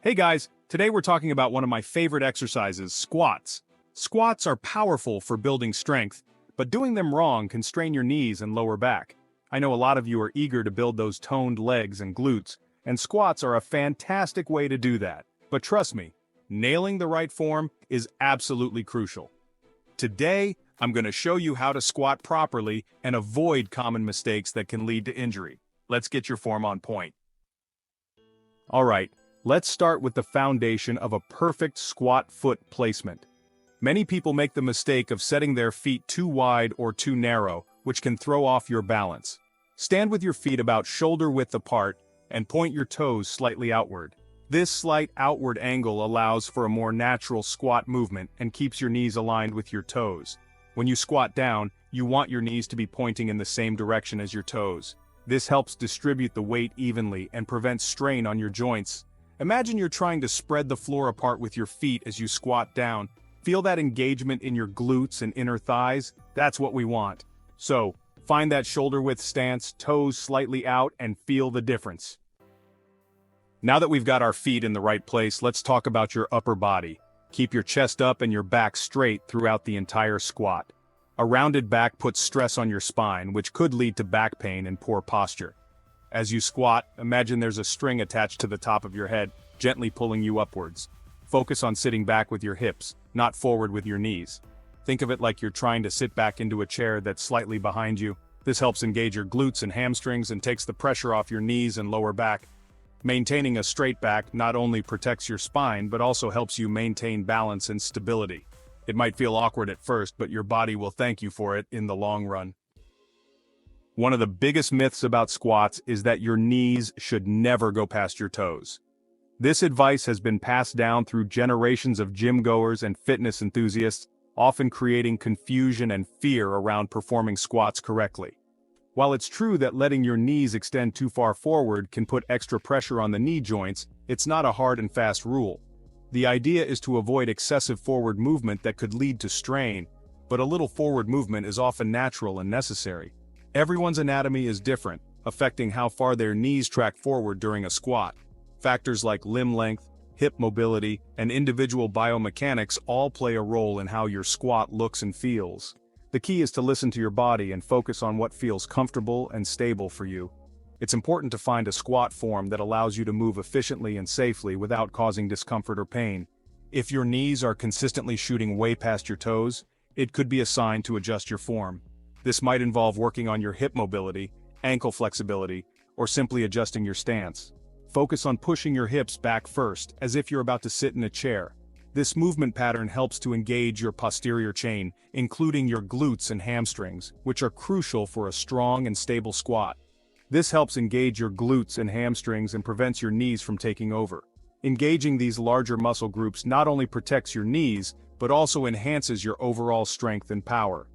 Hey guys, today we're talking about one of my favorite exercises, squats. Squats are powerful for building strength, but doing them wrong can strain your knees and lower back. I know a lot of you are eager to build those toned legs and glutes, and squats are a fantastic way to do that. But trust me, nailing the right form is absolutely crucial. Today, I'm going to show you how to squat properly and avoid common mistakes that can lead to injury. Let's get your form on point. Alright, let's start with the foundation of a perfect squat foot placement. Many people make the mistake of setting their feet too wide or too narrow, which can throw off your balance. Stand with your feet about shoulder width apart and point your toes slightly outward. This slight outward angle allows for a more natural squat movement and keeps your knees aligned with your toes. When you squat down, you want your knees to be pointing in the same direction as your toes. This helps distribute the weight evenly and prevents strain on your joints. Imagine you're trying to spread the floor apart with your feet as you squat down. Feel that engagement in your glutes and inner thighs? That's what we want. So, find that shoulder width stance, toes slightly out, and feel the difference. Now that we've got our feet in the right place, let's talk about your upper body. Keep your chest up and your back straight throughout the entire squat. A rounded back puts stress on your spine, which could lead to back pain and poor posture. As you squat, imagine there's a string attached to the top of your head, gently pulling you upwards. Focus on sitting back with your hips, not forward with your knees. Think of it like you're trying to sit back into a chair that's slightly behind you. This helps engage your glutes and hamstrings and takes the pressure off your knees and lower back. Maintaining a straight back not only protects your spine but also helps you maintain balance and stability. It might feel awkward at first, but your body will thank you for it in the long run. One of the biggest myths about squats is that your knees should never go past your toes. This advice has been passed down through generations of gym goers and fitness enthusiasts, often creating confusion and fear around performing squats correctly. While it's true that letting your knees extend too far forward can put extra pressure on the knee joints, it's not a hard and fast rule. The idea is to avoid excessive forward movement that could lead to strain, but a little forward movement is often natural and necessary. Everyone's anatomy is different, affecting how far their knees track forward during a squat. Factors like limb length, hip mobility, and individual biomechanics all play a role in how your squat looks and feels. The key is to listen to your body and focus on what feels comfortable and stable for you. It's important to find a squat form that allows you to move efficiently and safely without causing discomfort or pain. If your knees are consistently shooting way past your toes, it could be a sign to adjust your form. This might involve working on your hip mobility, ankle flexibility, or simply adjusting your stance. Focus on pushing your hips back first, as if you're about to sit in a chair. This movement pattern helps to engage your posterior chain, including your glutes and hamstrings, which are crucial for a strong and stable squat. This helps engage your glutes and hamstrings and prevents your knees from taking over. Engaging these larger muscle groups not only protects your knees, but also enhances your overall strength and power.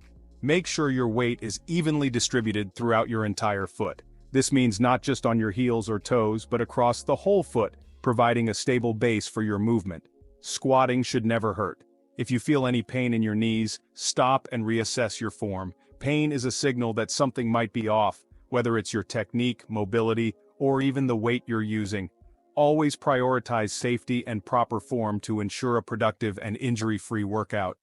Make sure your weight is evenly distributed throughout your entire foot. This means not just on your heels or toes, but across the whole foot, providing a stable base for your movement. Squatting should never hurt. If you feel any pain in your knees, stop and reassess your form. Pain is a signal that something might be off, whether it's your technique, mobility, or even the weight you're using. Always prioritize safety and proper form to ensure a productive and injury-free workout.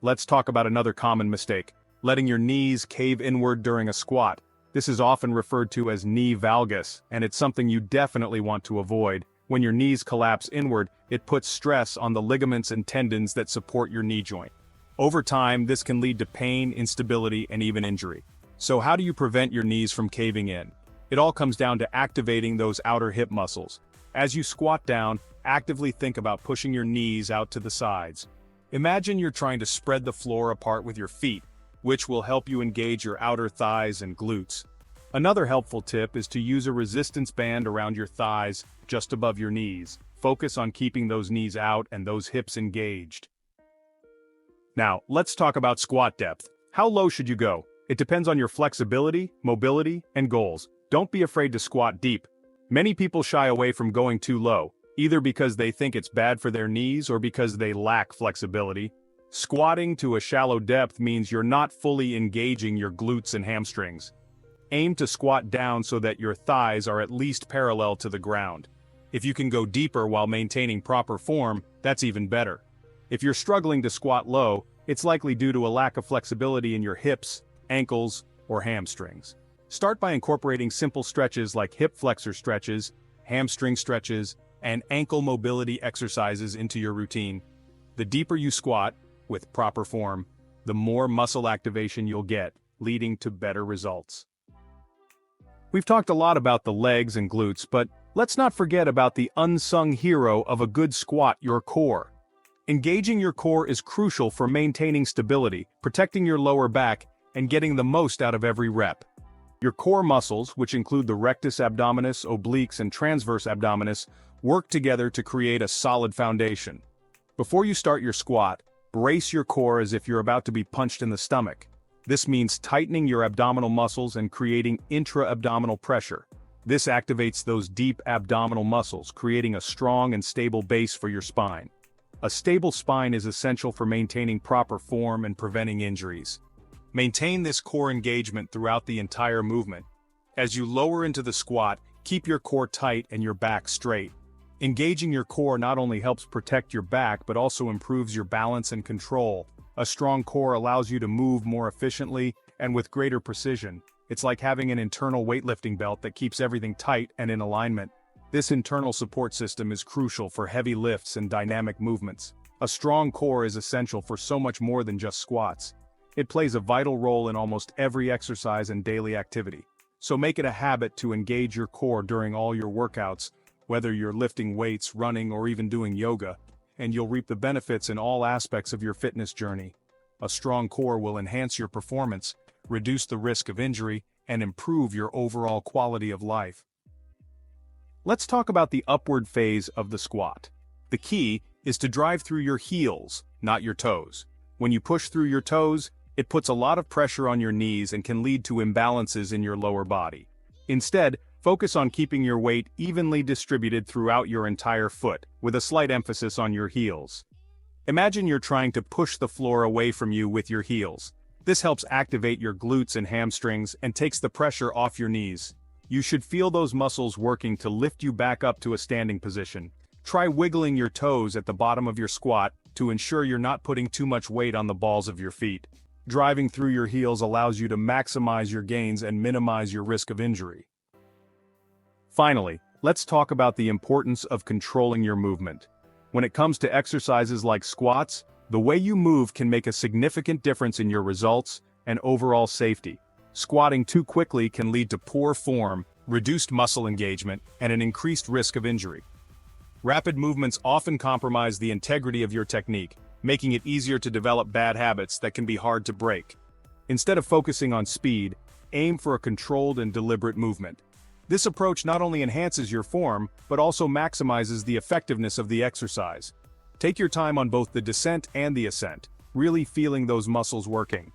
Let's talk about another common mistake: letting your knees cave inward during a squat. This is often referred to as knee valgus, and it's something you definitely want to avoid. When your knees collapse inward, it puts stress on the ligaments and tendons that support your knee joint. Over time, this can lead to pain, instability, and even injury. So how do you prevent your knees from caving in? It all comes down to activating those outer hip muscles. As you squat down, actively think about pushing your knees out to the sides. Imagine you're trying to spread the floor apart with your feet, which will help you engage your outer thighs and glutes. Another helpful tip is to use a resistance band around your thighs, just above your knees. Focus on keeping those knees out and those hips engaged. Now, let's talk about squat depth. How low should you go? It depends on your flexibility, mobility, and goals. Don't be afraid to squat deep. Many people shy away from going too low, either because they think it's bad for their knees or because they lack flexibility. Squatting to a shallow depth means you're not fully engaging your glutes and hamstrings. Aim to squat down so that your thighs are at least parallel to the ground. If you can go deeper while maintaining proper form, that's even better. If you're struggling to squat low, it's likely due to a lack of flexibility in your hips, ankles, or hamstrings. Start by incorporating simple stretches like hip flexor stretches, hamstring stretches, and ankle mobility exercises into your routine. The deeper you squat, with proper form, the more muscle activation you'll get, leading to better results. We've talked a lot about the legs and glutes, but let's not forget about the unsung hero of a good squat, your core. Engaging your core is crucial for maintaining stability, protecting your lower back, and getting the most out of every rep. Your core muscles, which include the rectus abdominis, obliques, and transverse abdominis, work together to create a solid foundation. Before you start your squat, brace your core as if you're about to be punched in the stomach. This means tightening your abdominal muscles and creating intra-abdominal pressure. This activates those deep abdominal muscles, creating a strong and stable base for your spine. A stable spine is essential for maintaining proper form and preventing injuries. Maintain this core engagement throughout the entire movement. As you lower into the squat, keep your core tight and your back straight. Engaging your core not only helps protect your back but also improves your balance and control. A strong core allows you to move more efficiently and with greater precision. It's like having an internal weightlifting belt that keeps everything tight and in alignment. This internal support system is crucial for heavy lifts and dynamic movements. A strong core is essential for so much more than just squats. It plays a vital role in almost every exercise and daily activity. So make it a habit to engage your core during all your workouts, whether you're lifting weights, running, or even doing yoga, and you'll reap the benefits in all aspects of your fitness journey. A strong core will enhance your performance, reduce the risk of injury, and improve your overall quality of life. Let's talk about the upward phase of the squat. The key is to drive through your heels, not your toes. When you push through your toes, it puts a lot of pressure on your knees and can lead to imbalances in your lower body. Instead, focus on keeping your weight evenly distributed throughout your entire foot, with a slight emphasis on your heels. Imagine you're trying to push the floor away from you with your heels. This helps activate your glutes and hamstrings and takes the pressure off your knees. You should feel those muscles working to lift you back up to a standing position. Try wiggling your toes at the bottom of your squat to ensure you're not putting too much weight on the balls of your feet. Driving through your heels allows you to maximize your gains and minimize your risk of injury. Finally, let's talk about the importance of controlling your movement. When it comes to exercises like squats, the way you move can make a significant difference in your results and overall safety. Squatting too quickly can lead to poor form, reduced muscle engagement, and an increased risk of injury. Rapid movements often compromise the integrity of your technique, making it easier to develop bad habits that can be hard to break. Instead of focusing on speed, aim for a controlled and deliberate movement. This approach not only enhances your form, but also maximizes the effectiveness of the exercise. Take your time on both the descent and the ascent, really feeling those muscles working.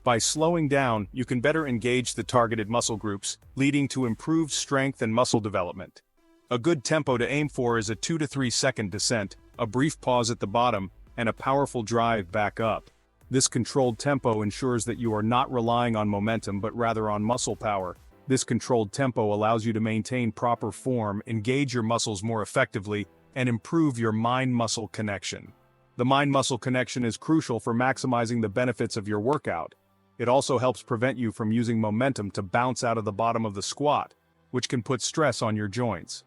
By slowing down, you can better engage the targeted muscle groups, leading to improved strength and muscle development. A good tempo to aim for is a 2 to 3 second descent, a brief pause at the bottom, and a powerful drive back up. This controlled tempo ensures that you are not relying on momentum but rather on muscle power. This controlled tempo allows you to maintain proper form, engage your muscles more effectively, and improve your mind-muscle connection. The mind-muscle connection is crucial for maximizing the benefits of your workout. It also helps prevent you from using momentum to bounce out of the bottom of the squat, which can put stress on your joints.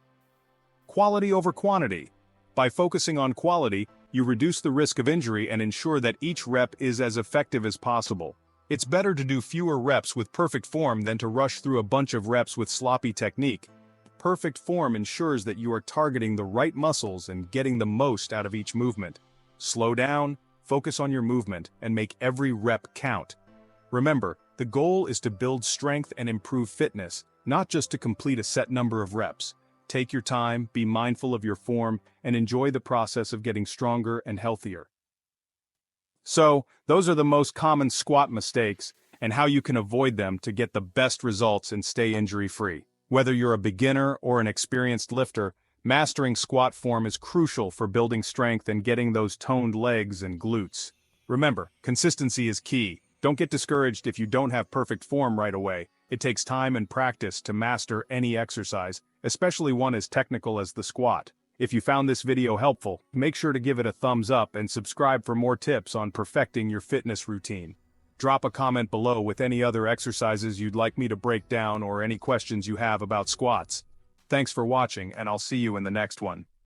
Quality over quantity. By focusing on quality, you reduce the risk of injury and ensure that each rep is as effective as possible. It's better to do fewer reps with perfect form than to rush through a bunch of reps with sloppy technique. Perfect form ensures that you are targeting the right muscles and getting the most out of each movement. Slow down, focus on your movement, and make every rep count. Remember, the goal is to build strength and improve fitness, not just to complete a set number of reps. Take your time, be mindful of your form, and enjoy the process of getting stronger and healthier. So, those are the most common squat mistakes and how you can avoid them to get the best results and stay injury-free. Whether you're a beginner or an experienced lifter, mastering squat form is crucial for building strength and getting those toned legs and glutes. Remember, consistency is key. Don't get discouraged if you don't have perfect form right away. It takes time and practice to master any exercise, especially one as technical as the squat. If you found this video helpful, make sure to give it a thumbs up and subscribe for more tips on perfecting your fitness routine. Drop a comment below with any other exercises you'd like me to break down or any questions you have about squats. Thanks for watching, and I'll see you in the next one.